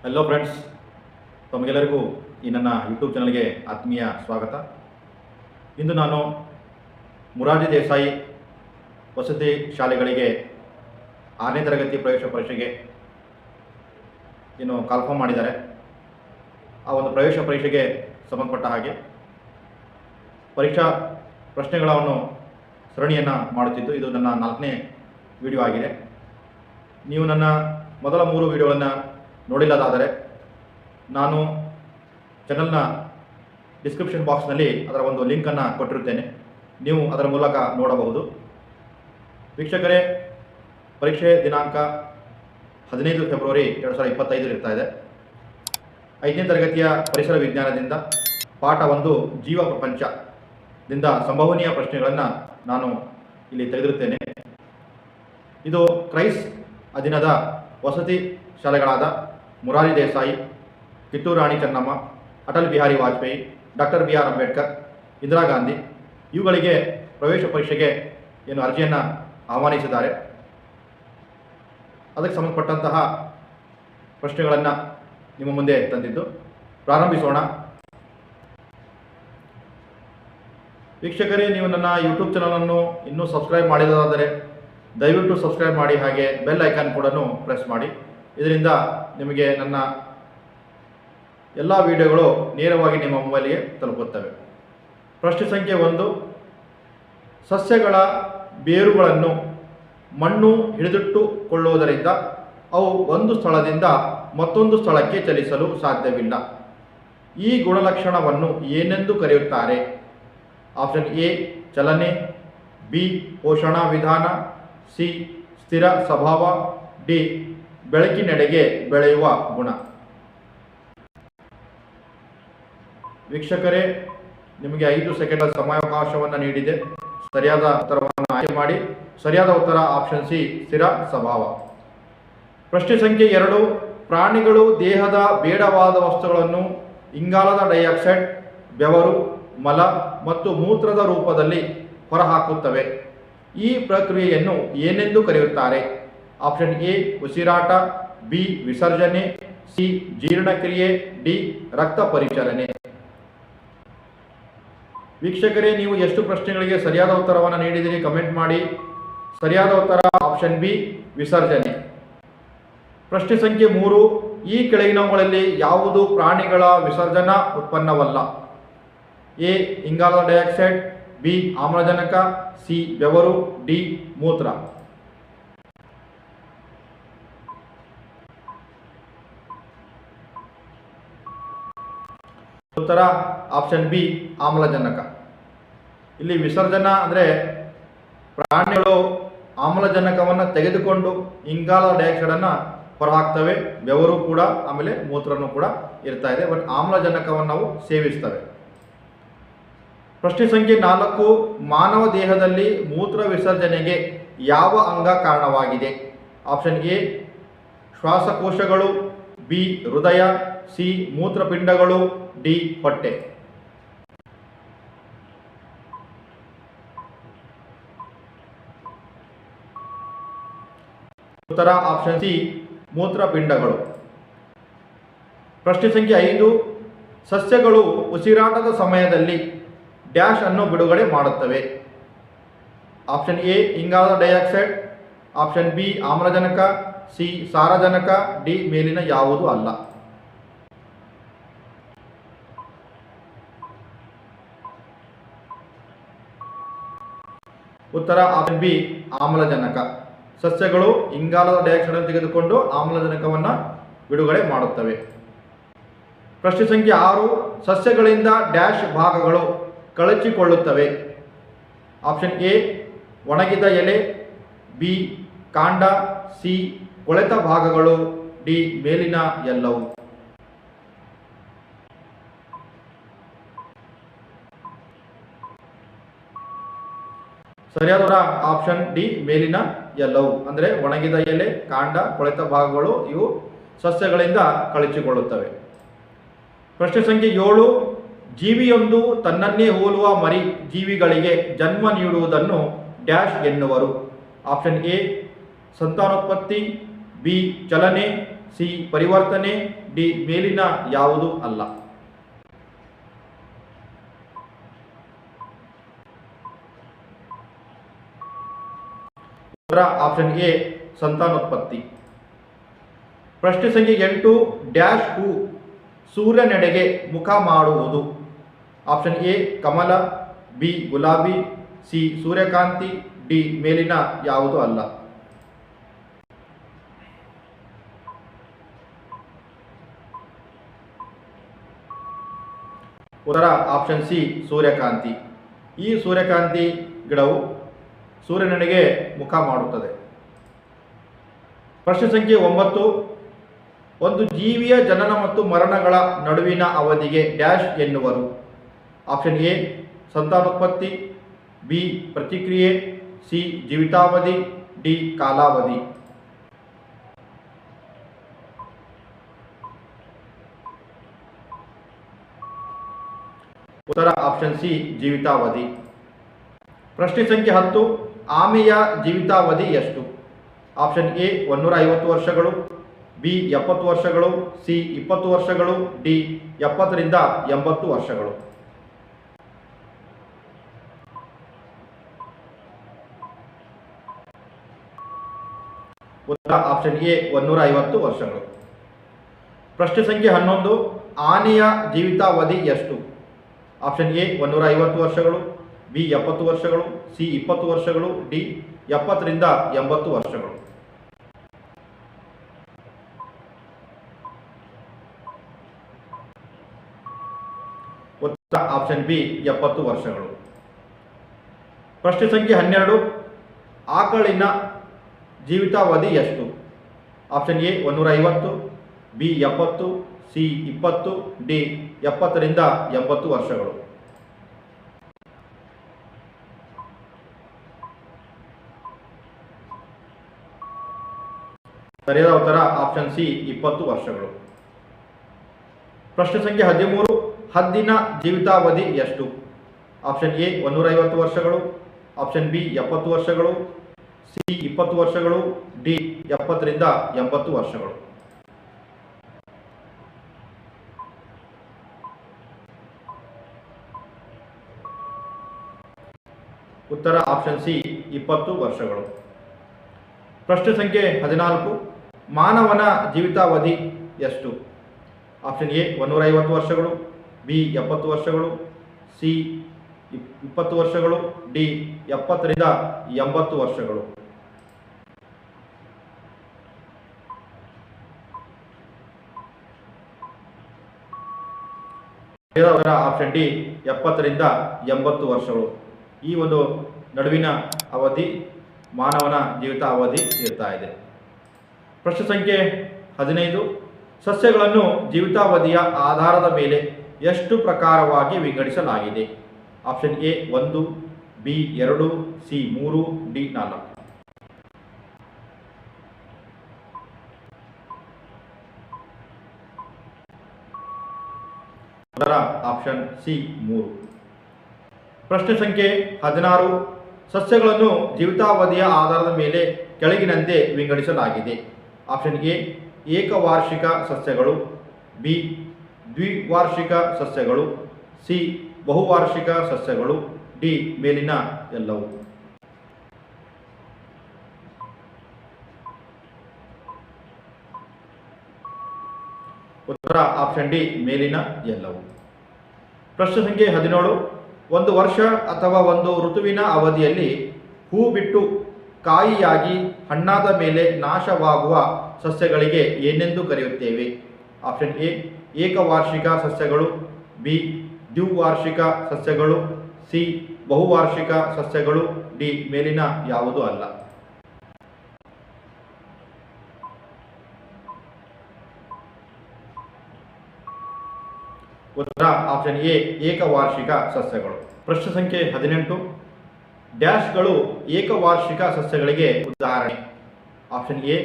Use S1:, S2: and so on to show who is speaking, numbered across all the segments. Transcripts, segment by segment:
S1: Hello friends, ತಮಗೆಲ್ಲರಿಗೂ ಈ ನನ್ನ ಯೂಟ್ಯೂಬ್ ಚಾನಲ್ಗೆ ಆತ್ಮೀಯ ಸ್ವಾಗತ. ಇಂದು ನಾನು ಮೊರಾರ್ಜಿ ದೇಸಾಯಿ ವಸತಿ ಶಾಲೆಗಳಿಗೆ 6ನೇ ತರಗತಿ ಪ್ರವೇಶ ಪರೀಕ್ಷೆಗೆ ಏನು ಕಾಲ್ಫಾರ್ಮ್ ಮಾಡಿದ್ದಾರೆ. ಆ ಒಂದು ಪ್ರವೇಶ ಪರೀಕ್ಷೆಗೆ ಸಂಬಂಧಪಟ್ಟ ಹಾಗೆ ಪರೀಕ್ಷಾ ಪ್ರಶ್ನೆಗಳನ್ನು ಸರಣಿಯನ್ನು ಮಾಡುತ್ತಿದ್ದು, ಇದು ನನ್ನ 4ನೇ ವಿಡಿಯೋ ಆಗಿದೆ. ನೀವು ನನ್ನ ಮೊದಲ 3 ವಿಡಿಯೋಗಳನ್ನು ನೋಡಿಲ್ಲದಾದರೆ ನಾನು ಚಾನಲ್ನ ಡಿಸ್ಕ್ರಿಪ್ಷನ್ ಬಾಕ್ಸ್ನಲ್ಲಿ ಅದರ ಒಂದು ಲಿಂಕನ್ನು ಕೊಟ್ಟಿರುತ್ತೇನೆ. ನೀವು ಅದರ ಮೂಲಕ ನೋಡಬಹುದು. ವೀಕ್ಷಕರೇ, ಪರೀಕ್ಷೆ ದಿನಾಂಕ 15 ಫೆಬ್ರವರಿ 2025 ಇರ್ತಾ ಇದೆ. 5ನೇ ತರಗತಿಯ ಪರಿಸರ ವಿಜ್ಞಾನದಿಂದ ಪಾಠ 1 ಜೀವ ಪ್ರಪಂಚದಿಂದ ಸಂಭವನೀಯ ಪ್ರಶ್ನೆಗಳನ್ನು ನಾನು ಇಲ್ಲಿ ತೆಗೆದಿರುತ್ತೇನೆ. ಇದು ಕ್ರೈಸ್ಟ್ ಅಧೀನದ ವಸತಿ ಶಾಲೆಗಳಾದ ಮೊರಾರ್ಜಿ ದೇಸಾಯಿ, ಕಿತ್ತೂರು ರಾಣಿ ಚೆನ್ನಮ್ಮ, ಅಟಲ್ ಬಿಹಾರಿ ವಾಜಪೇಯಿ, ಡಾಕ್ಟರ್ BR ಅಂಬೇಡ್ಕರ್, ಇಂದಿರಾ ಗಾಂಧಿ ಇವುಗಳಿಗೆ ಪ್ರವೇಶ ಪರೀಕ್ಷೆಗೆ ಏನು ಅರ್ಜಿಯನ್ನು ಆಹ್ವಾನಿಸಿದ್ದಾರೆ. ಅದಕ್ಕೆ ಸಂಬಂಧಪಟ್ಟಂತಹ ಪ್ರಶ್ನೆಗಳನ್ನು ನಿಮ್ಮ ಮುಂದೆ ತಂದಿದ್ದು ಪ್ರಾರಂಭಿಸೋಣ. ವೀಕ್ಷಕರೇ, ನೀವು ನನ್ನ ಯೂಟ್ಯೂಬ್ ಚಾನಲನ್ನು ಇನ್ನೂ ಸಬ್ಸ್ಕ್ರೈಬ್ ಮಾಡಿಲ್ಲದಾದರೆ ದಯವಿಟ್ಟು ಸಬ್ಸ್ಕ್ರೈಬ್ ಮಾಡಿ, ಹಾಗೆ ಬೆಲ್ ಐಕಾನ್ ಕೂಡ ಪ್ರೆಸ್ ಮಾಡಿ. ಇದರಿಂದ ನಿಮಗೆ ನನ್ನ ಎಲ್ಲ ವಿಡಿಯೋಗಳು ನೇರವಾಗಿ ನಿಮ್ಮ ಮೊಬೈಲಿಗೆ ತಲುಪುತ್ತವೆ. ಪ್ರಶ್ನೆ ಸಂಖ್ಯೆ 1. ಸಸ್ಯಗಳ ಬೇರುಗಳನ್ನು ಮಣ್ಣು ಹಿಡಿದಿಟ್ಟುಕೊಳ್ಳುವುದರಿಂದ ಅವು ಒಂದು ಸ್ಥಳದಿಂದ ಮತ್ತೊಂದು ಸ್ಥಳಕ್ಕೆ ಚಲಿಸಲು ಸಾಧ್ಯವಿಲ್ಲ. ಈ ಗುಣಲಕ್ಷಣವನ್ನು ಏನೆಂದು ಕರೆಯುತ್ತಾರೆ? ಆಪ್ಷನ್ ಎ ಚಲನೆ, ಬಿ ಪೋಷಣಾ ವಿಧಾನ, ಸಿ ಸ್ಥಿರ ಸ್ವಭಾವ, ಡಿ ಬೆಳಕಿನೆಡೆಗೆ ಬೆಳೆಯುವ ಗುಣ. ವೀಕ್ಷಕರೇ, ನಿಮಗೆ 5 ಸೆಕೆಂಡ್ ಸಮಯಾವಕಾಶವನ್ನು ನೀಡಿದೆ. ಸರಿಯಾದ ಉತ್ತರವನ್ನು ಆಯ್ಕೆ ಮಾಡಿ. ಸರಿಯಾದ ಉತ್ತರ ಆಪ್ಷನ್ ಸಿ ಸ್ಥಿರ ಸ್ವಭಾವ. ಪ್ರಶ್ನೆ ಸಂಖ್ಯೆ 2. ಪ್ರಾಣಿಗಳು ದೇಹದ ಬೇಡವಾದ ವಸ್ತುಗಳನ್ನು ಇಂಗಾಲದ ಡೈಆಕ್ಸೈಡ್, ಬೆವರು, ಮಲ ಮತ್ತು ಮೂತ್ರದ ರೂಪದಲ್ಲಿ ಹೊರಹಾಕುತ್ತವೆ. ಈ ಪ್ರಕ್ರಿಯೆಯನ್ನು ಏನೆಂದು ಕರೆಯುತ್ತಾರೆ? ಆಪ್ಷನ್ ಎ ಉಸಿರಾಟ, ಬಿ ವಿಸರ್ಜನೆ, ಸಿ ಜೀರ್ಣಕ್ರಿಯೆ, ಡಿ ರಕ್ತ ಪರಿಚಲನೆ. ವೀಕ್ಷಕರೇ, ನೀವು ಎಷ್ಟು ಪ್ರಶ್ನೆಗಳಿಗೆ ಸರಿಯಾದ ಉತ್ತರವನ್ನು ನೀಡಿದಿರಿ ಕಮೆಂಟ್ ಮಾಡಿ. ಸರಿಯಾದ ಉತ್ತರ ಆಪ್ಷನ್ ಬಿ ವಿಸರ್ಜನೆ. ಪ್ರಶ್ನೆ ಸಂಖ್ಯೆ 3. ಈ ಕೆಳಗಿನವುಗಳಲ್ಲಿ ಯಾವುದು ಪ್ರಾಣಿಗಳ ವಿಸರ್ಜನಾ ಉತ್ಪನ್ನವಲ್ಲ? ಎ ಇಂಗಾಲದ ಡೈಆಕ್ಸೈಡ್, ಬಿ ಆಮ್ಲಜನಕ, ಸಿ ಬೆವರು, ಡಿ ಮೂತ್ರ. ಉತ್ತರ ಆಪ್ಷನ್ ಬಿ ಆಮ್ಲಜನಕ. ಇಲ್ಲಿ ವಿಸರ್ಜನಾ ಅಂದರೆ ಪ್ರಾಣಿಗಳು ಆಮ್ಲಜನಕವನ್ನು ತೆಗೆದುಕೊಂಡು ಇಂಗಾಲದ ಡೈಆಕ್ಸೈಡನ್ನು ಹೊರಹಾಕ್ತವೆ. ಬೆವರು ಕೂಡ, ಆಮೇಲೆ ಮೂತ್ರನೂ ಕೂಡ ಇರ್ತಾ ಇದೆ. ಬಟ್ ಆಮ್ಲಜನಕವನ್ನು ನಾವು ಸೇವಿಸ್ತವೆ. ಪ್ರಶ್ನೆ ಸಂಖ್ಯೆ 4. ಮಾನವ ದೇಹದಲ್ಲಿ ಮೂತ್ರ ವಿಸರ್ಜನೆಗೆ ಯಾವ ಅಂಗ ಕಾರಣವಾಗಿದೆ? ಆಪ್ಷನ್ ಎ ಶ್ವಾಸಕೋಶಗಳು, ಬಿ ಹೃದಯ, ಸಿ ಮೂತ್ರಪಿಂಡಗಳು, ಡಿ ಹೊಟ್ಟೆ. ಉತ್ತರ ಆಪ್ಷನ್ ಸಿ ಮೂತ್ರಪಿಂಡಗಳು. ಪ್ರಶ್ನೆ ಸಂಖ್ಯೆ 5. ಸಸ್ಯಗಳು ಉಸಿರಾಟದ ಸಮಯದಲ್ಲಿ ಡ್ಯಾಶ್ ಅನ್ನು ಬಿಡುಗಡೆ ಮಾಡುತ್ತವೆ. ಆಪ್ಷನ್ ಎ ಇಂಗಾಲದ ಡೈಆಕ್ಸೈಡ್, ಆಪ್ಷನ್ ಬಿ ಆಮ್ಲಜನಕ, ಸಿ ಸಾರಜನಕ, ಡಿ ಮೇಲಿನ ಯಾವುದು ಅಲ್ಲ. ಉತ್ತರ ಆಪ್ಷನ್ ಬಿ ಆಮ್ಲಜನಕ. ಸಸ್ಯಗಳು ಇಂಗಾಲದ ಡೈಆಕ್ಸೈಡ್ ಅನ್ನು ತೆಗೆದುಕೊಂಡು ಆಮ್ಲಜನಕವನ್ನು ಬಿಡುಗಡೆ ಮಾಡುತ್ತವೆ. ಪ್ರಶ್ನೆ ಸಂಖ್ಯೆ 6. ಸಸ್ಯಗಳಿಂದ ಡ್ಯಾಶ್ ಭಾಗಗಳು ಕಳಚಿಕೊಳ್ಳುತ್ತವೆ. ಆಪ್ಷನ್ ಎ ಒಣಗಿದ ಎಲೆ, ಬಿ ಕಾಂಡ, ಸಿ ಕೊಳೆತ ಭಾಗಗಳು, ಡಿ ಮೇಲಿನ ಎಲ್ಲವೂ. ಸರಿಯಾದ ಆಪ್ಷನ್ ಡಿ ಮೇಲಿನ ಎಲ್ಲವೂ. ಅಂದರೆ ಒಣಗಿದ ಎಲೆ, ಕಾಂಡ, ಕೊಳೆತ ಭಾಗಗಳು ಇವು ಸಸ್ಯಗಳಿಂದ ಕಳಚಿಕೊಳ್ಳುತ್ತವೆ. ಪ್ರಶ್ನೆ ಸಂಖ್ಯೆ 7. ಜೀವಿಯೊಂದು ತನ್ನನ್ನೇ ಹೋಲುವ ಮರಿ ಜೀವಿಗಳಿಗೆ ಜನ್ಮ ನೀಡುವುದನ್ನು ಡ್ಯಾಶ್ ಎನ್ನುವರು. ಆಪ್ಷನ್ ಎ ಸಂತಾನೋತ್ಪತ್ತಿ, ಬಿ ಚಲನೆ, ಸಿ ಪರಿವರ್ತನೆ, ಡಿ ಮೇಲಿನ ಯಾವುದು ಅಲ್ಲ. ಉತ್ತರ ಆಪ್ಷನ್ ಎ ಸಂತಾನೋತ್ಪತ್ತಿ. ಪ್ರಶ್ನೆ ಸಂಖ್ಯೆ 8 ಡ್ಯಾಶ್ ಹೂ ಸೂರ್ಯನೆಡೆಗೆ ಮುಖ ಮಾಡುವುದು. ಆಪ್ಷನ್ ಎ ಕಮಲ, ಬಿ ಗುಲಾಬಿ, ಸಿ ಸೂರ್ಯಕಾಂತಿ, ಡಿ ಮೇಲಿನ ಯಾವುದು ಅಲ್ಲ. ಉತ್ತರ ಆಪ್ಷನ್ ಸಿ ಸೂರ್ಯಕಾಂತಿ. ಈ ಸೂರ್ಯಕಾಂತಿ ಗಿಡವು ಸೂರ್ಯನೆಡೆಗೆ ಮುಖ ಮಾಡುತ್ತದೆ. ಪ್ರಶ್ನೆ ಸಂಖ್ಯೆ 9 ಒಂದು ಜೀವಿಯ ಜನನ ಮತ್ತು ಮರಣಗಳ ನಡುವಿನ ಅವಧಿಗೆ ಡ್ಯಾಶ್ ಎನ್ನುವರು. ಆಪ್ಷನ್ ಎ ಸಂತಾನೋತ್ಪತ್ತಿ, ಬಿ ಪ್ರತಿಕ್ರಿಯೆ, ಸಿ ಜೀವಿತಾವಧಿ, ಡಿ ಕಾಲಾವಧಿ. ಉತ್ತರ ಆಪ್ಷನ್ ಸಿ ಜೀವಿತಾವಧಿ. ಪ್ರಶ್ನೆ ಸಂಖ್ಯೆ 10 ಆಮೆಯ ಜೀವಿತಾವಧಿ ಎಷ್ಟು. ಆಪ್ಷನ್ ಎ 150 ವರ್ಷಗಳು, ಬಿ 70 ವರ್ಷಗಳು, ಸಿ 20 ವರ್ಷಗಳು, ಡಿ 70 ರಿಂದ 80 ವರ್ಷಗಳು. ಉತ್ತರ ಆಪ್ಷನ್ ಎ 150 ವರ್ಷಗಳು. ಪ್ರಶ್ನೆ ಸಂಖ್ಯೆ 11 ಆನೆಯ ಜೀವಿತಾವಧಿ ಎಷ್ಟು. ಆಪ್ಷನ್ ಎ 150 ವರ್ಷಗಳು, ಬಿ 70 ವರ್ಷಗಳು, ಸಿ 20 ವರ್ಷಗಳು, ಡಿ 70 ರಿಂದ 80 ವರ್ಷಗಳು. ಉತ್ತರ ಆಪ್ಷನ್ ಬಿ 70 ವರ್ಷಗಳು. ಪ್ರಶ್ನೆ ಸಂಖ್ಯೆ 12 ಆಕಳಿನ ಜೀವಿತಾವಧಿ ಎಷ್ಟು. Option A 150, B 70, C 20, D 70 ರಿಂದ 80 ವರ್ಷಗಳು. ಸರಿಯಾದ ಉತ್ತರ ಆಪ್ಷನ್ ಸಿ 20 ವರ್ಷಗಳು. ಪ್ರಶ್ನೆ ಸಂಖ್ಯೆ 13 ಹದ್ದಿನ ಜೀವಿತಾವಧಿ ಎಷ್ಟು. ಆಪ್ಷನ್ ಎ 150 ವರ್ಷಗಳು, ಆಪ್ಷನ್ ಬಿ 70 ವರ್ಷಗಳು, ಸಿ 20 ವರ್ಷಗಳು, ಡಿ 70 ರಿಂದ 80 ವರ್ಷಗಳು. ಉತ್ತರ ಆಪ್ಷನ್ ಸಿ 20 ವರ್ಷಗಳು. ಪ್ರಶ್ನೆ ಸಂಖ್ಯೆ 14 ಮಾನವನ ಜೀವಿತಾವಧಿ ಎಷ್ಟು. ಆಪ್ಷನ್ ಎ 150 ವರ್ಷಗಳು, ಬಿ 70 ವರ್ಷಗಳು, ಸಿ 20 ವರ್ಷಗಳು, ಡಿ 70 ರಿಂದ 80 ವರ್ಷಗಳು. ಆಪ್ಷನ್ ಡಿ 70 ರಿಂದ 80 ವರ್ಷಗಳು. ಈ ಒಂದು ನಡುವಿನ ಅವಧಿ ಮಾನವನ ಜೀವಿತ ಅವಧಿ ಇರ್ತಾ ಇದೆ. ಪ್ರಶ್ನೆ ಸಂಖ್ಯೆ 15 ಸಸ್ಯಗಳನ್ನು ಜೀವಿತಾವಧಿಯ ಆಧಾರದ ಮೇಲೆ ಎಷ್ಟು ಪ್ರಕಾರವಾಗಿ ವಿಂಗಡಿಸಲಾಗಿದೆ. Option A 1, B 2, C 3, D 4. ಅದರ ಆಪ್ಷನ್ ಸಿ 3. ಪ್ರಶ್ನೆ ಸಂಖ್ಯೆ 16 ಸಸ್ಯಗಳನ್ನು ಜೀವಿತಾವಧಿಯ ಆಧಾರದ ಮೇಲೆ ಕೆಳಗಿನಂತೆ ವಿಂಗಡಿಸಲಾಗಿದೆ. ಆಪ್ಷನ್ ಎ ಏಕವಾರ್ಷಿಕ ಸಸ್ಯಗಳು, ಬಿ ದ್ವಿವಾರ್ಷಿಕ ಸಸ್ಯಗಳು, ಸಿ ಬಹುವಾರ್ಷಿಕ ಸಸ್ಯಗಳು, ಡಿ ಮೇಲಿನ ಎಲ್ಲವೂ. ಉತ್ತರ ಆಪ್ಷನ್ ಡಿ ಮೇಲಿನ ಎಲ್ಲವೂ. ಪ್ರಶ್ನೆ ಸಂಖ್ಯೆ 17 ಒಂದು ವರ್ಷ ಅಥವಾ ಒಂದು ಋತುವಿನ ಅವಧಿಯಲ್ಲಿ ಹೂ ಬಿಟ್ಟು ಕಾಯಿಯಾಗಿ ಹಣ್ಣಾದ ಮೇಲೆ ನಾಶವಾಗುವ ಸಸ್ಯಗಳಿಗೆ ಏನೆಂದು ಕರೆಯುತ್ತೇವೆ. ಆಪ್ಷನ್ ಎ ಏಕವಾರ್ಷಿಕ ಸಸ್ಯಗಳು, ಬಿ ದ್ವಿವಾರ್ಷಿಕ ಸಸ್ಯಗಳು, ಸಿ ಬಹುವಾರ್ಷಿಕ ಸಸ್ಯಗಳು, ಡಿ ಮೇಲಿನ ಯಾವುದೂ ಅಲ್ಲ. ಉತ್ತರ ಆಪ್ಷನ್ ಎ ಏಕವಾರ್ಷಿಕ ಸಸ್ಯಗಳು. ಪ್ರಶ್ನೆ ಸಂಖ್ಯೆ 18 ಡ್ಯಾಶ್ಗಳು ಏಕವಾರ್ಷಿಕ ಸಸ್ಯಗಳಿಗೆ ಉದಾಹರಣೆ. ಆಪ್ಷನ್ ಎ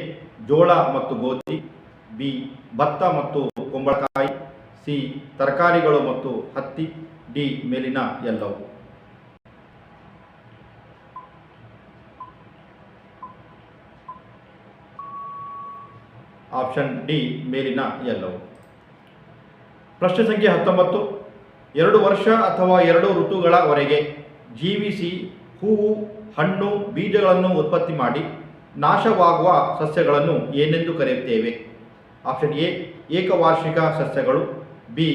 S1: ಜೋಳ ಮತ್ತು ಗೋಧಿ, ಬಿ ಭತ್ತ ಮತ್ತು ಕುಂಬಳಕಾಯಿ, ಸಿ ತರಕಾರಿಗಳು ಮತ್ತು ಹತ್ತಿ, ಡಿ ಮೇಲಿನ ಎಲ್ಲವೂ. ಆಪ್ಷನ್ ಡಿ ಮೇಲಿನ ಎಲ್ಲವು. ಪ್ರಶ್ನೆ ಸಂಖ್ಯೆ 19. 2 ವರ್ಷ ಅಥವಾ 2 ಋತುಗಳವರೆಗೆ ಜೀವಿಸಿ ಹೂವು, ಹಣ್ಣು, ಬೀಜಗಳನ್ನು ಉತ್ಪತ್ತಿ ಮಾಡಿ ನಾಶವಾಗುವ ಸಸ್ಯಗಳನ್ನು ಏನೆಂದು ಕರೆಯುತ್ತೇವೆ? ಆಪ್ಷನ್ ಎ ಏಕವಾರ್ಷಿಕ ಸಸ್ಯಗಳು, ಬಿ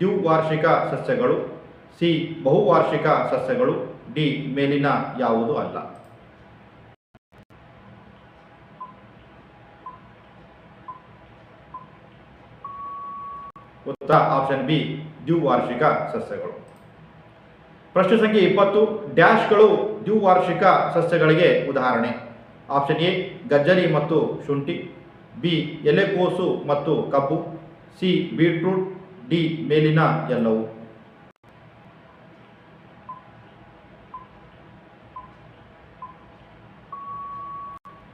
S1: ದ್ವಿವಾರ್ಷಿಕ ಸಸ್ಯಗಳು, ಸಿ ಬಹುವಾರ್ಷಿಕ ಸಸ್ಯಗಳು, ಡಿ ಮೇಲಿನ ಯಾವುದು ಅಲ್ಲ. ಉತ್ತರ ಆಪ್ಷನ್ ಬಿ ದ್ವಿವಾರ್ಷಿಕ ಸಸ್ಯಗಳು. ಪ್ರಶ್ನೆ ಸಂಖ್ಯೆ 20. ಡ್ಯಾಶ್ಗಳು ದ್ವಿವಾರ್ಷಿಕ ಸಸ್ಯಗಳಿಗೆ ಉದಾಹರಣೆ. ಆಪ್ಷನ್ ಎ ಗಜ್ಜರಿ ಮತ್ತು ಶುಂಠಿ, ಬಿ ಎಲೆಕೋಸು ಮತ್ತು ಕಬ್ಬು, ಸಿ ಬೀಟ್ರೂಟ್, ಡಿ ಮೇಲಿನ ಎಲ್ಲವು.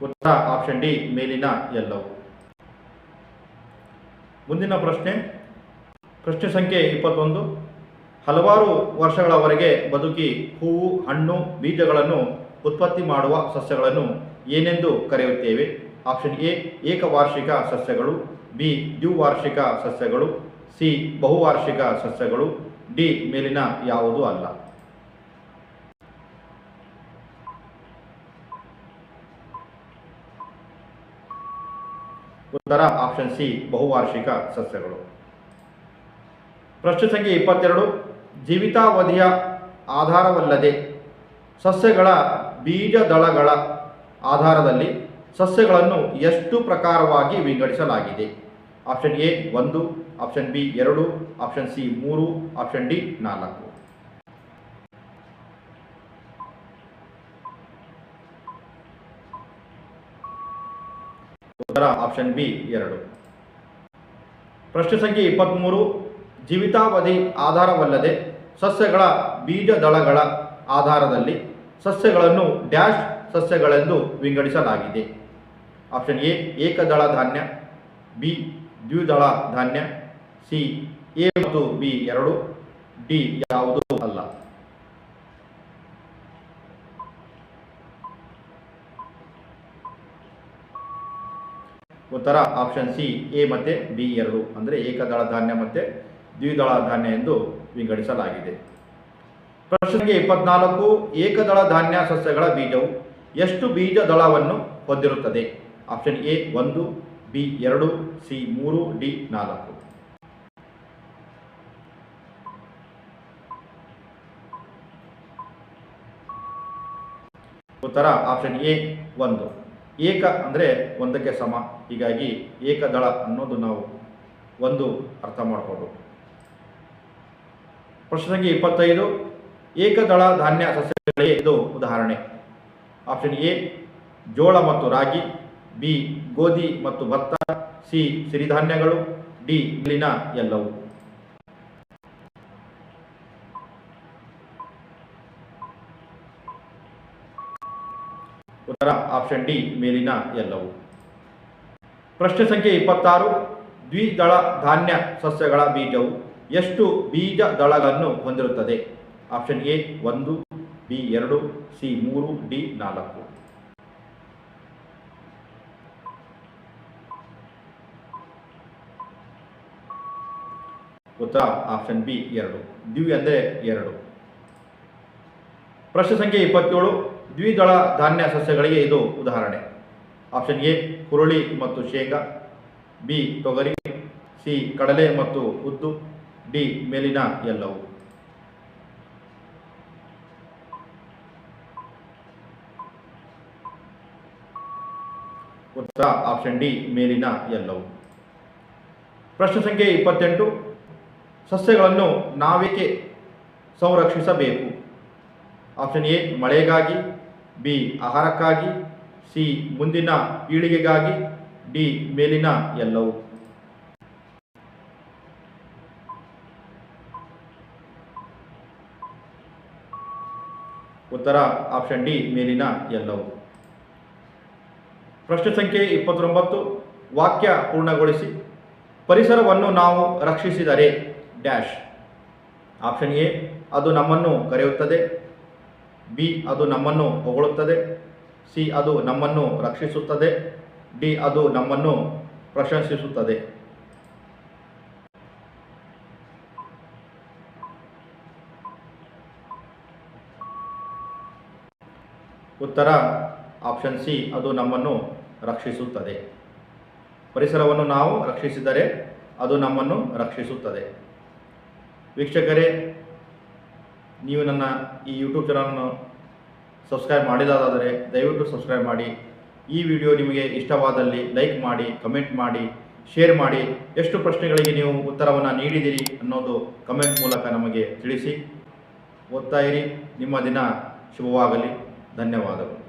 S1: ಉತ್ತರ ಆಪ್ಷನ್ ಡಿ ಮೇಲಿನ ಎಲ್ಲವು. ಮುಂದಿನ ಪ್ರಶ್ನೆ ಸಂಖ್ಯೆ 21. ಹಲವಾರು ವರ್ಷಗಳವರೆಗೆ ಬದುಕಿ ಹೂವು, ಹಣ್ಣು, ಬೀಜಗಳನ್ನು ಉತ್ಪತ್ತಿ ಮಾಡುವ ಸಸ್ಯಗಳನ್ನು ಏನೆಂದು ಕರೆಯುತ್ತೇವೆ? ಆಪ್ಷನ್ ಎ ಏಕವಾರ್ಷಿಕ ಸಸ್ಯಗಳು, ಬಿ ದ್ವಿವಾರ್ಷಿಕ ಸಸ್ಯಗಳು, ಸಿ ಬಹುವಾರ್ಷಿಕ ಸಸ್ಯಗಳು, ಡಿ ಮೇಲಿನ ಯಾವುದೂ ಅಲ್ಲ. ಉತ್ತರ ಆಪ್ಷನ್ ಸಿ ಬಹುವಾರ್ಷಿಕ ಸಸ್ಯಗಳು. ಪ್ರಶ್ನೆ ಸಂಖ್ಯೆ 22. ಜೀವಿತಾವಧಿಯ ಆಧಾರವಲ್ಲದೆ ಸಸ್ಯಗಳ ಬೀಜದಳಗಳ ಆಧಾರದಲ್ಲಿ ಸಸ್ಯಗಳನ್ನು ಎಷ್ಟು ಪ್ರಕಾರವಾಗಿ ವಿಂಗಡಿಸಲಾಗಿದೆ? Option A 1, option B 2, option C 3, option D 4. ಉತ್ತರ ಆಪ್ಷನ್ ಬಿ 2. ಪ್ರಶ್ನೆ ಸಂಖ್ಯೆ 23. ಜೀವಿತಾವಧಿ ಆಧಾರವಲ್ಲದೆ ಸಸ್ಯಗಳ ಬೀಜದಳಗಳ ಆಧಾರದಲ್ಲಿ ಸಸ್ಯಗಳನ್ನು ಡ್ಯಾಶ್ ಸಸ್ಯಗಳೆಂದು ವಿಂಗಡಿಸಲಾಗಿದೆ. ಆಪ್ಷನ್ ಎ ಏಕದಳ ಧಾನ್ಯ, ಬಿ ದ್ವಿದಳ ಧಾನ್ಯ, ಸಿ ಎ ಮತ್ತು ಬಿ 2, ಡಿ ಯಾವುದೂ ಅಲ್ಲ. ಉತ್ತರ ಆಪ್ಷನ್ ಸಿ ಎ ಮತ್ತು ಬಿ 2 ಅಂದರೆ ಏಕದಳ ಧಾನ್ಯ ಮತ್ತು ದ್ವಿದಳ ಧಾನ್ಯ ಎಂದು ವಿಂಗಡಿಸಲಾಗಿದೆ. ಪ್ರಶ್ನೆ 24. ಏಕದಳ ಧಾನ್ಯ ಸಸ್ಯಗಳ ಬೀಜವು ಎಷ್ಟು ಬೀಜದಳವನ್ನು ಹೊಂದಿರುತ್ತದೆ? Option A 1, B 2, C 3, D 4. ಉತ್ತರ ಆಪ್ಷನ್ ಎ 1. ಏಕ ಅಂದರೆ ಒಂದಕ್ಕೆ ಸಮ, ಹೀಗಾಗಿ ಏಕದಳ ಅನ್ನೋದು ನಾವು ಒಂದು ಅರ್ಥ ಮಾಡಿಕೊಂಡು. ಪ್ರಶ್ನೆ ಸಂಖ್ಯೆ 25. ಏಕದಳ ಧಾನ್ಯ ಸಸ್ಯಗಳಿಗೆ ಇದು ಉದಾಹರಣೆ. ಆಪ್ಷನ್ ಎ ಜೋಳ ಮತ್ತು ರಾಗಿ, ಬಿ ಗೋಧಿ ಮತ್ತು ಭತ್ತ, ಸಿ ಸಿರಿಧಾನ್ಯಗಳು, ಡಿ ಮೇಲಿನ ಎಲ್ಲವು. ಉತ್ತರ ಆಪ್ಷನ್ ಡಿ ಮೇಲಿನ ಎಲ್ಲವು. ಪ್ರಶ್ನೆ ಸಂಖ್ಯೆ 26. ದ್ವಿದಳ ಧಾನ್ಯ ಸಸ್ಯಗಳ ಬೀಜವು ಎಷ್ಟು ಬೀಜದಳಗಳನ್ನು ಹೊಂದಿರುತ್ತದೆ? Option A 1, B 2, C 3, D 4. ಉತ್ತರ ಆಪ್ಷನ್ ಬಿ 2. ದ್ವಿ ಅಂದರೆ 2. ಪ್ರಶ್ನೆ ಸಂಖ್ಯೆ 27. ದ್ವಿದಳ ಧಾನ್ಯ ಸಸ್ಯಗಳಿಗೆ ಇದು ಉದಾಹರಣೆ. ಆಪ್ಷನ್ ಎ ಹುರುಳಿ ಮತ್ತು ಶೇಂಗಾ, ಬಿ ತೊಗರಿ, ಸಿ ಕಡಲೆ ಮತ್ತು ಉದ್ದು, ಡಿ ಮೇಲಿನ ಎಲ್ಲವು. ಉತ್ತರ ಆಪ್ಷನ್ ಡಿ ಮೇಲಿನ ಎಲ್ಲವು. ಪ್ರಶ್ನೆ ಸಂಖ್ಯೆ 28. ಸಸ್ಯಗಳನ್ನು ನಾವೇಕೆ ಸಂರಕ್ಷಿಸಬೇಕು? ಆಪ್ಷನ್ ಎ ಮಳೆಗಾಗಿ, ಬಿ ಆಹಾರಕ್ಕಾಗಿ, ಸಿ ಮುಂದಿನ ಪೀಳಿಗೆಗಾಗಿ, ಡಿ ಮೇಲಿನ ಎಲ್ಲವು. ಉತ್ತರ ಆಪ್ಷನ್ ಡಿ ಮೇಲಿನ ಎಲ್ಲವು. ಪ್ರಶ್ನೆ ಸಂಖ್ಯೆ 29. ವಾಕ್ಯ ಪೂರ್ಣಗೊಳಿಸಿ. ಪರಿಸರವನ್ನು ನಾವು ರಕ್ಷಿಸಿದರೆ ಡ್ಯಾಶ್. ಆಪ್ಷನ್ ಎ ಅದು ನಮ್ಮನ್ನು ಕರೆಯುತ್ತದೆ, ಬಿ ಅದು ನಮ್ಮನ್ನು ಹೊಗಳುತ್ತದೆ, ಸಿ ಅದು ನಮ್ಮನ್ನು ರಕ್ಷಿಸುತ್ತದೆ, ಡಿ ಅದು ನಮ್ಮನ್ನು ಪ್ರಶಂಸಿಸುತ್ತದೆ. ಉತ್ತರ ಆಪ್ಷನ್ ಸಿ, ಅದು ನಮ್ಮನ್ನು ರಕ್ಷಿಸುತ್ತದೆ. ಪರಿಸರವನ್ನು ನಾವು ರಕ್ಷಿಸಿದರೆ ಅದು ನಮ್ಮನ್ನು ರಕ್ಷಿಸುತ್ತದೆ. ವೀಕ್ಷಕರೇ, ನೀವು ನನ್ನ ಈ ಯೂಟ್ಯೂಬ್ ಚಾನಲನ್ನು ಸಬ್ಸ್ಕ್ರೈಬ್ ಮಾಡಿದಾದರೆ ದಯವಿಟ್ಟು ಸಬ್ಸ್ಕ್ರೈಬ್ ಮಾಡಿ. ಈ ವಿಡಿಯೋ ನಿಮಗೆ ಇಷ್ಟವಾದಲ್ಲಿ ಲೈಕ್ ಮಾಡಿ, ಕಮೆಂಟ್ ಮಾಡಿ, ಶೇರ್ ಮಾಡಿ. ಎಷ್ಟು ಪ್ರಶ್ನೆಗಳಿಗೆ ನೀವು ಉತ್ತರವನ್ನು ನೀಡಿದಿರಿ ಅನ್ನೋದು ಕಮೆಂಟ್ ಮೂಲಕ ನಮಗೆ ತಿಳಿಸಿ. ಓದ್ತಾ ಇರಿ. ನಿಮ್ಮ ದಿನ ಶುಭವಾಗಲಿ. ಧನ್ಯವಾದಗಳು.